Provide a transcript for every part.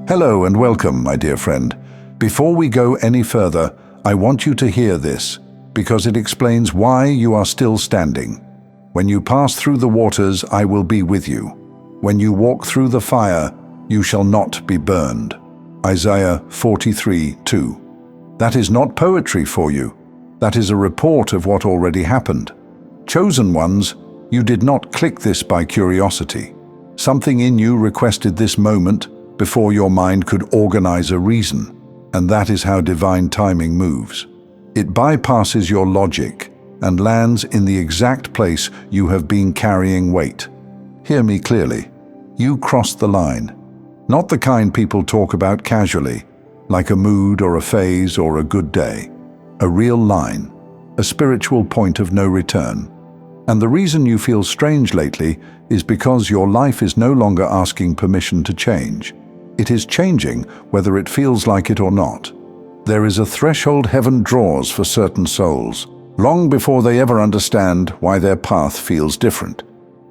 Hello and welcome, my dear friend. Before we go any further, I want you to hear this, because it explains why you are still standing. When you pass through the waters, I will be with you. When you walk through the fire, you shall not be burned. Isaiah 43:2. That is not poetry for you. That is a report of what already happened. Chosen ones, you did not click this by curiosity. Something in you requested this moment before your mind could organize a reason, and that is how divine timing moves. It bypasses your logic and lands in the exact place you have been carrying weight. Hear me clearly. You crossed the line. Not the kind people talk about casually, like a mood or a phase or a good day. A real line, a spiritual point of no return. And the reason you feel strange lately is because your life is no longer asking permission to change. It is changing whether it feels like it or not. There is a threshold heaven draws for certain souls, long before they ever understand why their path feels different.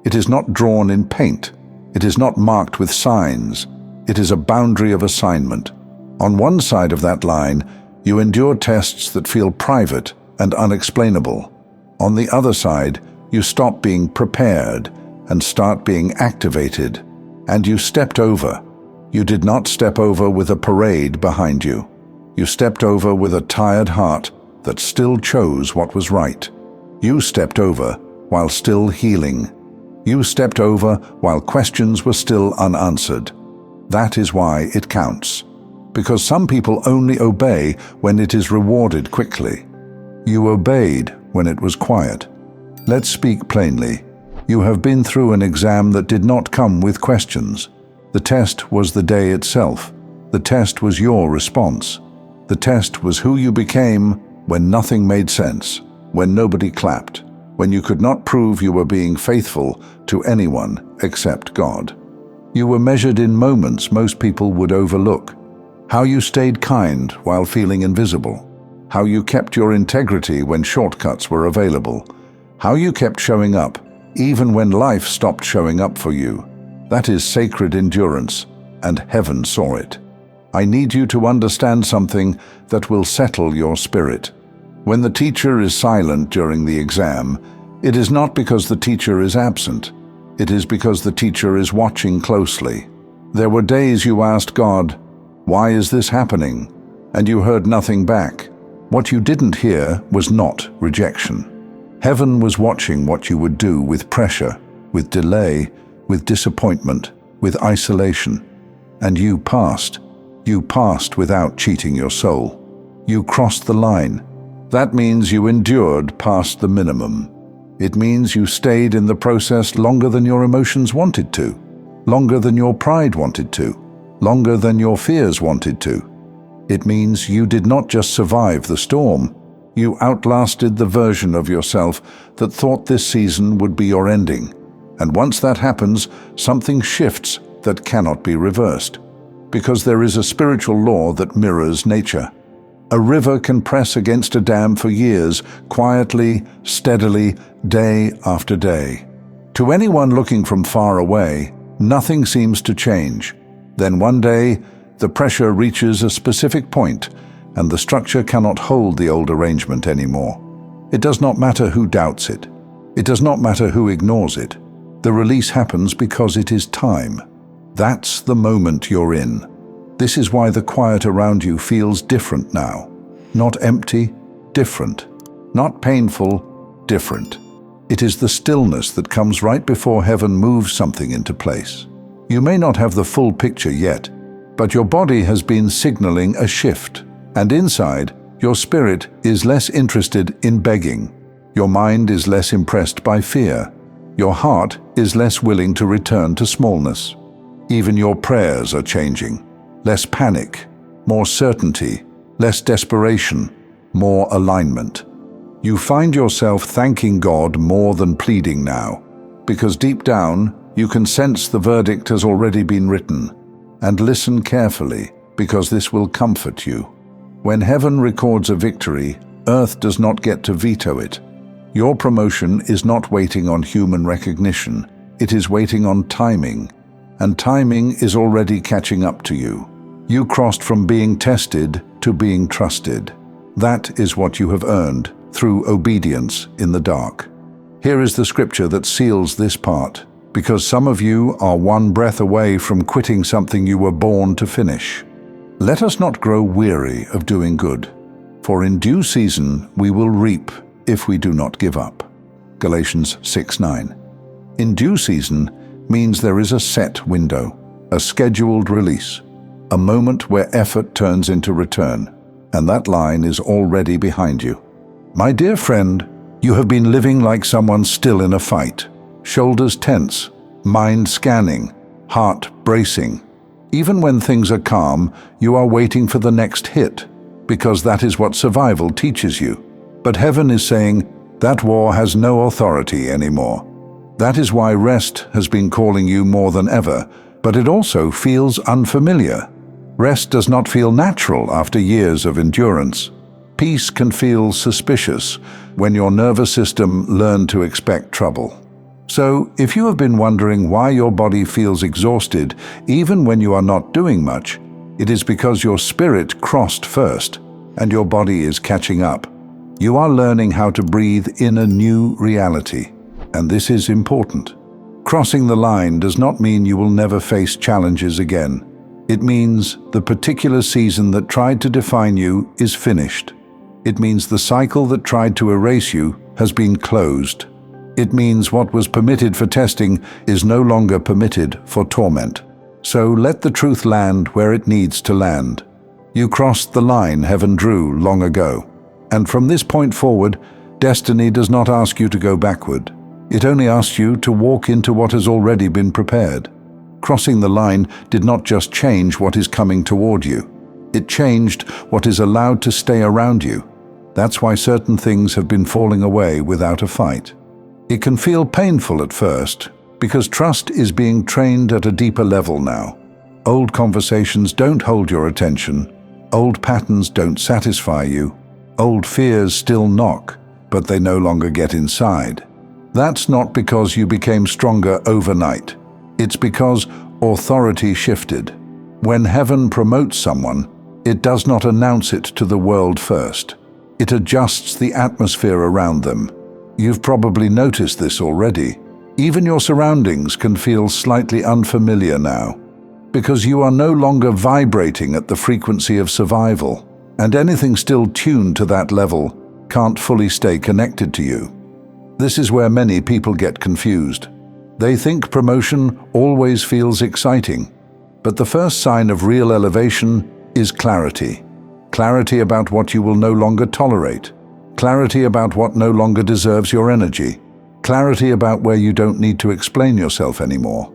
It is not drawn in paint. It is not marked with signs. It is a boundary of assignment. On one side of that line, you endure tests that feel private and unexplainable. On the other side, you stop being prepared and start being activated, and you stepped over. You did not step over with a parade behind you. You stepped over with a tired heart that still chose what was right. You stepped over while still healing. You stepped over while questions were still unanswered. That is why it counts. Because some people only obey when it is rewarded quickly. You obeyed when it was quiet. Let's speak plainly. You have been through an exam that did not come with questions. The test was the day itself. The test was your response. The test was who you became when nothing made sense, when nobody clapped, when you could not prove you were being faithful to anyone except God. You were measured in moments most people would overlook. How you stayed kind while feeling invisible. How you kept your integrity when shortcuts were available. How you kept showing up, even when life stopped showing up for you. That is sacred endurance, and heaven saw it. I need you to understand something that will settle your spirit. When the teacher is silent during the exam, it is not because the teacher is absent. It is because the teacher is watching closely. There were days you asked God, "Why is this happening?" And you heard nothing back. What you didn't hear was not rejection. Heaven was watching what you would do with pressure, with delay, with disappointment, with isolation. And you passed. You passed without cheating your soul. You crossed the line. That means you endured past the minimum. It means you stayed in the process longer than your emotions wanted to, longer than your pride wanted to, longer than your fears wanted to. It means you did not just survive the storm. You outlasted the version of yourself that thought this season would be your ending. And once that happens, something shifts that cannot be reversed. Because there is a spiritual law that mirrors nature. A river can press against a dam for years, quietly, steadily, day after day. To anyone looking from far away, nothing seems to change. Then one day, the pressure reaches a specific point, and the structure cannot hold the old arrangement anymore. It does not matter who doubts it. It does not matter who ignores it. The release happens because it is time. That's the moment you're in. This is why the quiet around you feels different now. Not empty, different. Not painful, different. It is the stillness that comes right before heaven moves something into place. You may not have the full picture yet, but your body has been signaling a shift. And inside, your spirit is less interested in begging. Your mind is less impressed by fear. Your heart is less willing to return to smallness. Even your prayers are changing. Less panic, more certainty, less desperation, more alignment. You find yourself thanking God more than pleading now, because deep down you can sense the verdict has already been written. And listen carefully, because this will comfort you. When heaven records a victory, earth does not get to veto it. Your promotion is not waiting on human recognition. It is waiting on timing, and timing is already catching up to you. You crossed from being tested to being trusted. That is what you have earned through obedience in the dark. Here is the scripture that seals this part, because some of you are one breath away from quitting something you were born to finish. Let us not grow weary of doing good, for in due season we will reap if we do not give up. Galatians 6:9. In due season means there is a set window, a scheduled release, a moment where effort turns into return, and that line is already behind you. My dear friend, you have been living like someone still in a fight, shoulders tense, mind scanning, heart bracing. Even when things are calm, you are waiting for the next hit, because that is what survival teaches you. But heaven is saying, that war has no authority anymore. That is why rest has been calling you more than ever, but it also feels unfamiliar. Rest does not feel natural after years of endurance. Peace can feel suspicious when your nervous system learned to expect trouble. So, if you have been wondering why your body feels exhausted even when you are not doing much, it is because your spirit crossed first, and your body is catching up. You are learning how to breathe in a new reality, and this is important. Crossing the line does not mean you will never face challenges again. It means the particular season that tried to define you is finished. It means the cycle that tried to erase you has been closed. It means what was permitted for testing is no longer permitted for torment. So let the truth land where it needs to land. You crossed the line heaven drew long ago. And from this point forward, destiny does not ask you to go backward. It only asks you to walk into what has already been prepared. Crossing the line did not just change what is coming toward you. It changed what is allowed to stay around you. That's why certain things have been falling away without a fight. It can feel painful at first, because trust is being trained at a deeper level now. Old conversations don't hold your attention. Old patterns don't satisfy you. Old fears still knock, but they no longer get inside. That's not because you became stronger overnight. It's because authority shifted. When heaven promotes someone, it does not announce it to the world first. It adjusts the atmosphere around them. You've probably noticed this already. Even your surroundings can feel slightly unfamiliar now, because you are no longer vibrating at the frequency of survival, and anything still tuned to that level can't fully stay connected to you. This is where many people get confused. They think promotion always feels exciting, but the first sign of real elevation is clarity. Clarity about what you will no longer tolerate. Clarity about what no longer deserves your energy. Clarity about where you don't need to explain yourself anymore.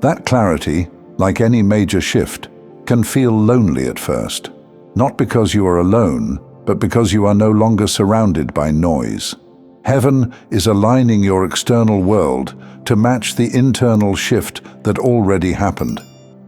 That clarity, like any major shift, can feel lonely at first. Not because you are alone, but because you are no longer surrounded by noise. Heaven is aligning your external world to match the internal shift that already happened.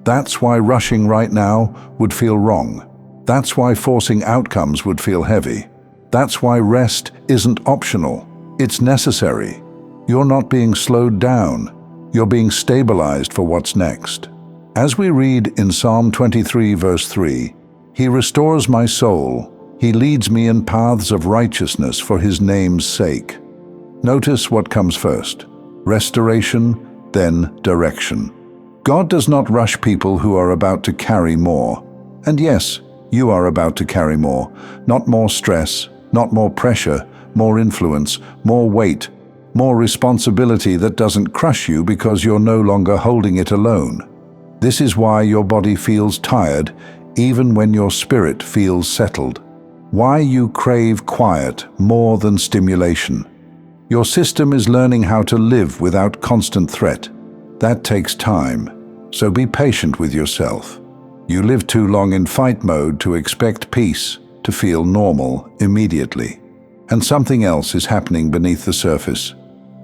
That's why rushing right now would feel wrong. That's why forcing outcomes would feel heavy. That's why rest isn't optional. It's necessary. You're not being slowed down. You're being stabilized for what's next. As we read in Psalm 23 verse 3, He restores my soul. He leads me in paths of righteousness for His name's sake. Notice what comes first. Restoration, then direction. God does not rush people who are about to carry more. And yes, you are about to carry more. Not more stress, not more pressure, more influence, more weight, more responsibility that doesn't crush you because you're no longer holding it alone. This is why your body feels tired even when your spirit feels settled. Why you crave quiet more than stimulation. Your system is learning how to live without constant threat. That takes time, so be patient with yourself. You live too long in fight mode to expect peace to feel normal immediately. And something else is happening beneath the surface.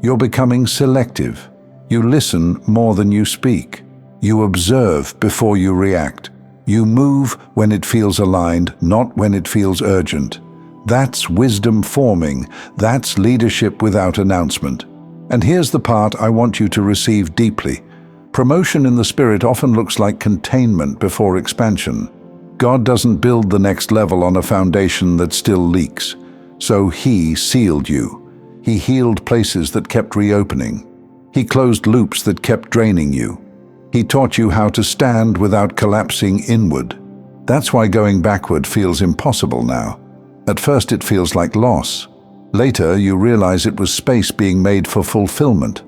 You're becoming selective. You listen more than you speak. You observe before you react. You move when it feels aligned, not when it feels urgent. That's wisdom forming. That's leadership without announcement. And here's the part I want you to receive deeply. Promotion in the spirit often looks like containment before expansion. God doesn't build the next level on a foundation that still leaks. So He sealed you. He healed places that kept reopening. He closed loops that kept draining you. He taught you how to stand without collapsing inward. That's why going backward feels impossible now. At first it feels like loss. Later you realize it was space being made for fulfillment.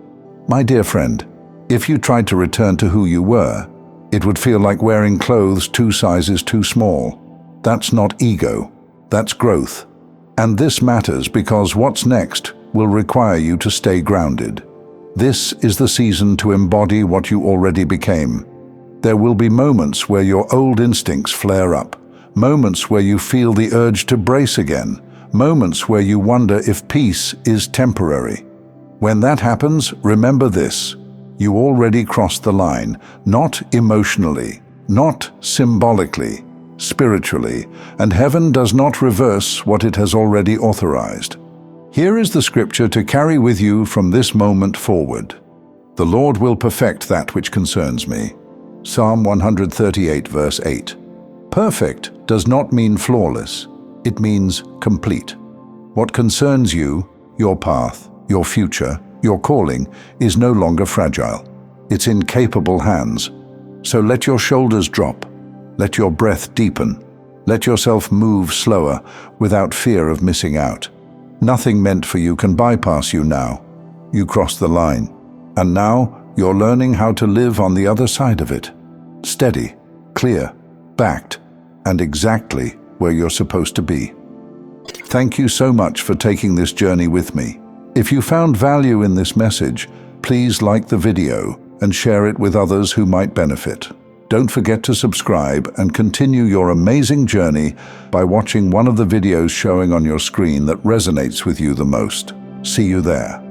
My dear friend, if you tried to return to who you were, it would feel like wearing clothes 2 sizes too small. That's not ego, that's growth. And this matters because what's next will require you to stay grounded. This is the season to embody what you already became. There will be moments where your old instincts flare up, moments where you feel the urge to brace again, moments where you wonder if peace is temporary. When that happens, remember this: you already crossed the line, not emotionally, not symbolically, spiritually, and heaven does not reverse what it has already authorized. Here is the scripture to carry with you from this moment forward. The Lord will perfect that which concerns me. Psalm 138, verse 8. Perfect does not mean flawless. It means complete. What concerns you, your path, your future, your calling, is no longer fragile. It's in capable hands. So let your shoulders drop. Let your breath deepen. Let yourself move slower without fear of missing out. Nothing meant for you can bypass you now. You crossed the line. And now you're learning how to live on the other side of it. Steady, clear, backed, and exactly where you're supposed to be. Thank you so much for taking this journey with me. If you found value in this message, please like the video and share it with others who might benefit. Don't forget to subscribe and continue your amazing journey by watching one of the videos showing on your screen that resonates with you the most. See you there.